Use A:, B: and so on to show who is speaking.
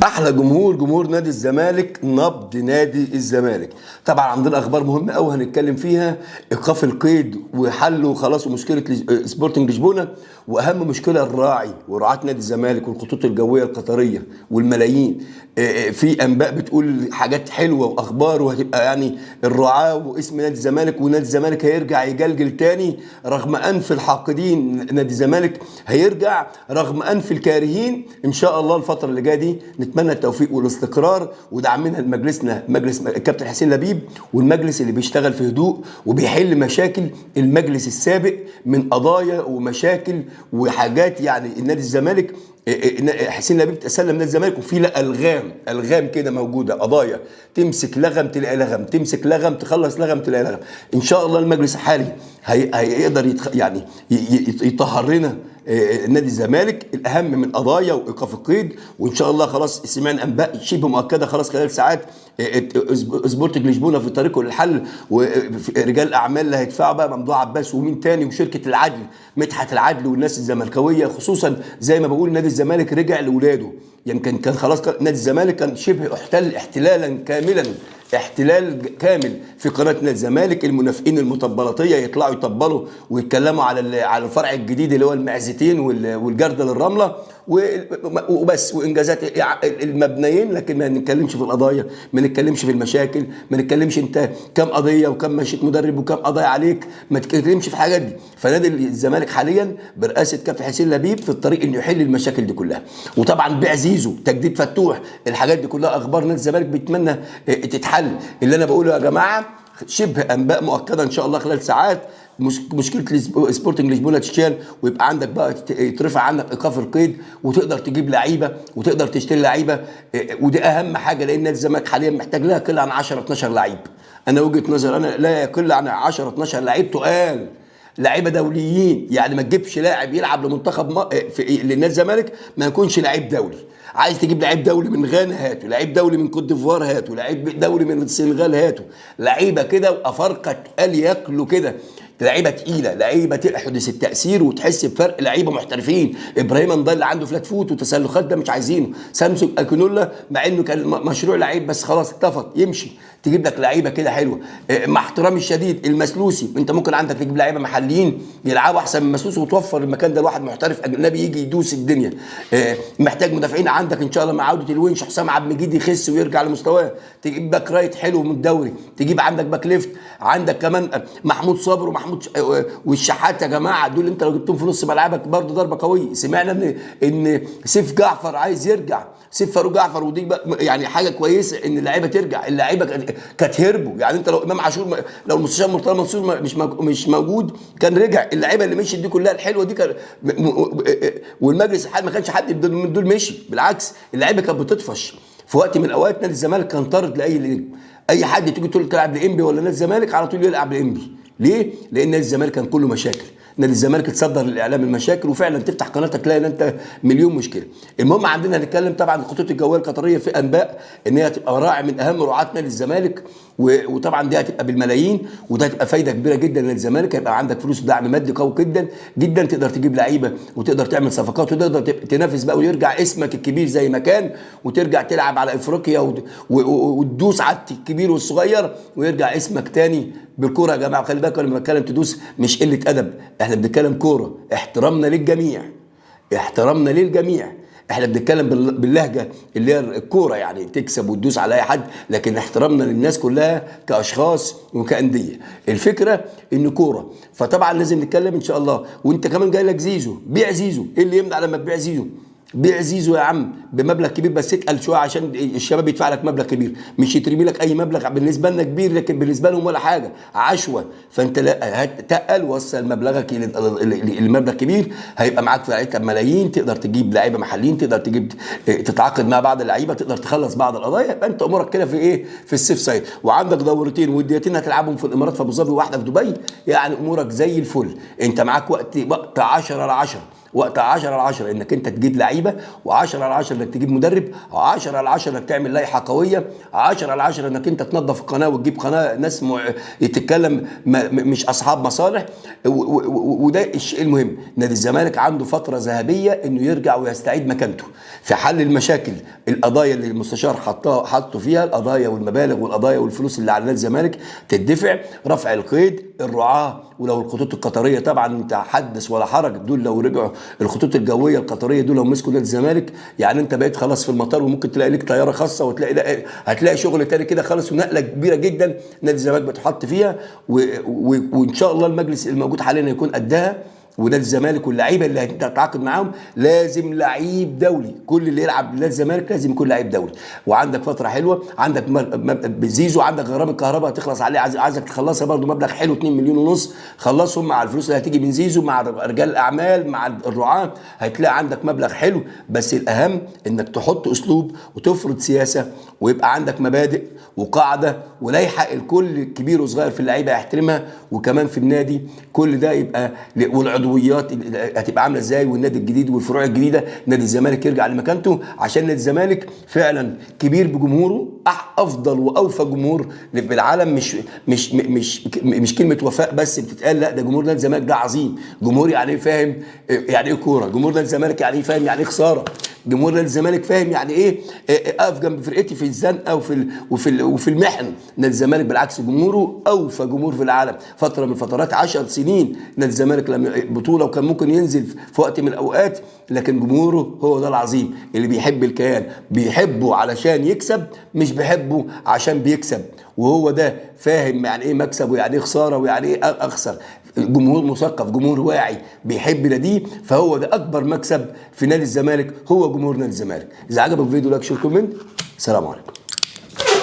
A: احلى جمهور جمهور نادي الزمالك، نبض نادي الزمالك. طبعا عندنا اخبار مهمه قوي هنتكلم فيها، ايقاف القيد وحله خلاص، ومشكله سبورتنج لشبونه، واهم مشكله الراعي ورعاه نادي الزمالك والخطوط الجويه القطريه والملايين. في انباء بتقول حاجات حلوه واخبار، وهتبقى يعني الرعاه واسم نادي الزمالك، ونادي الزمالك هيرجع يجلجل تاني رغم انف الحاقدين. نادي الزمالك هيرجع رغم انف الكارهين ان شاء الله. الفتره اللي جايه دي نتمنى التوفيق والاستقرار ودعمنا لمجلسنا، مجلس الكابتن حسين لبيب، والمجلس اللي بيشتغل في هدوء وبيحل مشاكل المجلس السابق من قضايا ومشاكل وحاجات. يعني النادي الزمالك حسين لبيب تسلم نادي الزمالك، وفي لا الغام كده موجوده، قضايا تمسك لغم تلاقي لغم، تمسك لغم تخلص لغم تلاقي لغم. ان شاء الله المجلس الحالي هيقدر يعني يطهر لنا نادي الزمالك الاهم من قضايا وايقاف القيد. وان شاء الله خلاص سمعنا انباء شبه مؤكده خلاص خلال ساعات سبورتنج لشبونه في طريقه للحل، ورجال الاعمال اللي هيدفعوا بقى ممدوح عباس ومين تاني، وشركه العدل مدحت العدل والناس الزملكاويه، خصوصا زي ما بقول نادي الزمالك رجع لاولاده. يمكن كان خلاص نادي الزمالك كان شبه احتل احتلالا كاملا، احتلال كامل في قناه نادي الزمالك. المنافقين المطبلاتيه يطلعوا يطبلوا ويتكلموا على الفرع الجديد اللي هو المعزتين والجرده للرمله وبس، وانجازات المبنيين، لكن ما نتكلمش في القضايا، ما نتكلمش في المشاكل، ما نتكلمش انت كم قضيه وكم مشيت مدرب وكم قضايا عليك، ما تتكلمش في الحاجات دي. فنادي الزمالك حاليا برئاسه كابتن حسين لبيب في الطريق انه يحل المشاكل دي كلها. وطبعا بيع زيزو، تجديد فتوح، الحاجات دي كلها اخبار نادي الزمالك بيتمنى تتحل. اللي انا بقوله يا جماعه شبه انباء مؤكده ان شاء الله خلال ساعات، مشكله سبورتنج لشبونه تشال، ويبقى عندك بقى يترفع عنك ايقاف القيد، وتقدر تجيب لعيبه وتقدر تشتري لعيبه. ودي اهم حاجه، لان نادي الزمالك حاليا محتاج لا يقل عن 10 12 لعيب. انا وجهه نظر انا لا يقل عن 10 12 لعيب تقال، لعيبه دوليين. يعني ما تجيبش لاعب يلعب لمنتخب لنادي الزمالك ما يكونش لعيب دولي. عايز تجيب لعيب دولي من غانا هاته، لعيب دولي من كوت ديفوار هاته، لعيب دولي من السنغال هاته، لعيبه كده وافارقه تقال ياكلوا كده، لعيبه تقيله، لعيبه تحدث التاثير وتحس بفرق، لعيبه محترفين. ابراهيم انضال اللي عنده فلات فوت وتسلخات ده مش عايزينه. سامسونج اكينولا مع انه كان مشروع لعيب بس خلاص اتفق يمشي. تجيب لك لعيبه كده حلوه. مع احترامي الشديد المسلوسي، انت ممكن عندك تجيب لعيبه محليين يلعبوا احسن من مسلوسي، وتوفر المكان ده لواحد محترف اجنبي يجي يدوس الدنيا. محتاج مدافعين، عندك ان شاء الله مع عوده الونش حسام عبد المجيد يخس ويرجع لمستواه. تجيب باك رايت حلو من الدوري، تجيب عندك باك ليفت، عندك كمان محمود صابر ومحمود والشحات. يا جماعه دول انت لو جبتهم في نص ملعبك برضه ضربه قويه. سمعنا ان سيف جعفر عايز يرجع، سيف فاروق جعفر، ودي يعني حاجه كويسه ان اللعيبه ترجع. اللعيبه كانت هربوا، يعني انت لو امام عاشور، لو المستشار مرتضى منصور مش موجود كان رجع. اللعيبه اللي مشيت دي كلها الحلوه دي كان والمجلس الحالي ما كانش حد من دول مشي، بالعكس اللعيبه كانت بتطفش. في وقت من الاوقات نادي الزمالك كان طارد لاي نجم، اي حد تيجي تقول تلعب لانبي ولا نادي الزمالك على طول يلعب لانبي. ليه؟ لان نادي الزمالك كان كله مشاكل. نادي الزمالك اتصدر للاعلام المشاكل، وفعلا تفتح قناتك تلاقي ان انت مليون مشكله. المهم عندنا هنتكلم طبعا الخطوط الجويه القطريه، في انباء ان هي هتبقى راعي من اهم رعاه نادي الزمالك، وطبعا دي هتبقى بالملايين، وده هتبقى فايده كبيره جدا لنادي الزمالك. هيبقى عندك فلوس ودعم مادي قوي جدا جدا، تقدر تجيب لعيبه وتقدر تعمل صفقات وتقدر تنافس بقى، ويرجع اسمك الكبير زي ما كان، وترجع تلعب على افريقيا وتدوس على الكبير والصغير، ويرجع اسمك تاني بالكوره. يا جماعه خلي بالك لما بتكلم تدوس مش قله ادب، احنا بنتكلم كوره، احترامنا للجميع، احترامنا للجميع. احنا بنتكلم باللهجه اللي هي الكوره، يعني تكسب وتدوس على اي حد، لكن احترامنا للناس كلها كاشخاص وكانديه. الفكره ان كوره، فطبعا لازم نتكلم ان شاء الله. وانت كمان جاي لك زيزو، بيع زيزو. ايه اللي يمنع لما تبيع زيزو؟ بيع زيزو يا عم بمبلغ كبير، بس اتقل شويه عشان الشباب يدفع لك مبلغ كبير، مش يترمي لك اي مبلغ بالنسبه لنا كبير لكن بالنسبه لهم ولا حاجه عشوه. فانت لا تقل، وصل مبلغك المبلغ كبير، هيبقى معاك في ملايين، تقدر تجيب لعيبه محليين، تقدر تجيب تتعاقد مع بعض اللعيبه، تقدر تخلص بعض القضايا. يبقى انت امورك كده في ايه؟ في السيف سايد. وعندك دورتين وديتين هتلعبهم في الامارات في ابو ظبي وواحده في دبي، يعني امورك زي الفل. انت معاك وقت 10 على 10، وقت 10/10 انك انت تجيب لعيبه، و10/10 انك تجيب مدرب، و10/10 انك تعمل لائحه قويه، 10/10 انك انت تنظف القناه وتجيب قناه ناس تتكلم مش اصحاب مصالح. وده الشيء المهم. نادي الزمالك عنده فتره ذهبيه انه يرجع ويستعيد مكانته في حل المشاكل، القضايا اللي المستشار حطوا فيها، القضايا والمبالغ والقضايا والفلوس اللي على نادي الزمالك تدفع، رفع القيد، الرعاه، ولو الخطوط القطريه طبعا انت حدث ولا حرج، دول لو رجعوا الخطوط الجويه القطريه دول لو مسكوا نادي الزمالك يعني انت بقيت خلاص في المطار، وممكن تلاقي لك طياره خاصه، وتلاقي هتلاقي شغل تاني كده خالص، ونقله كبيره جدا نادي الزمالك بتحط فيها. وان شاء الله المجلس الموجود حاليا يكون قدها، ونادي الزمالك واللعيبه اللي هتتعاقد معاهم لازم لعيب دولي، كل اللي يلعب لنادي الزمالك لازم يكون لعيب دولي. وعندك فتره حلوه، عندك زيزو، عندك غرامه الكهرباء هتخلص عليه، عايزك تخلصها برده مبلغ حلو 2 مليون ونص، خلصهم مع الفلوس اللي هتيجي من زيزو مع رجال الاعمال مع الرعاه، هتلاقي عندك مبلغ حلو. بس الاهم انك تحط اسلوب وتفرض سياسه، ويبقى عندك مبادئ وقاعده ولائحه الكل كبير وصغير في اللعيبه يحترمها، وكمان في النادي كل ده يبقى، والعضويات هتبقى عامله ازاي، والنادي الجديد والفروع الجديده، نادي الزمالك يرجع لمكانته، عشان نادي الزمالك فعلا كبير بجمهوره، افضل واوفى جمهور في العالم. مش كلمه وفاء بس بتتقال، لا ده جمهور نادي الزمالك ده عظيم. جمهور يعني ايه فاهم يعني ايه كوره، جمهور نادي الزمالك يعني ايه فاهم يعني ايه خساره، جمهور نادي الزمالك فاهم يعني ايه اقف جنب فرقتي في الزنقه وفي المحن. نادي الزمالك بالعكس جمهوره اوفى جمهور في العالم. فتره من الفترات 10 سنين نادي الزمالك لما بطوله وكان ممكن ينزل في وقت من الاوقات، لكن جمهوره هو ده العظيم اللي بيحب الكيان، بيحبه علشان يكسب مش بيحبه عشان بيكسب، وهو ده فاهم يعني ايه مكسب ويعني ايه خساره ويعني ايه اخسر. جمهور مثقف، جمهور واعي بيحب ناديه، فهو ده اكبر مكسب في نادي الزمالك، هو جمهور نادي الزمالك. اذا عجبك الفيديو لايك شير كومنت. سلام عليكم.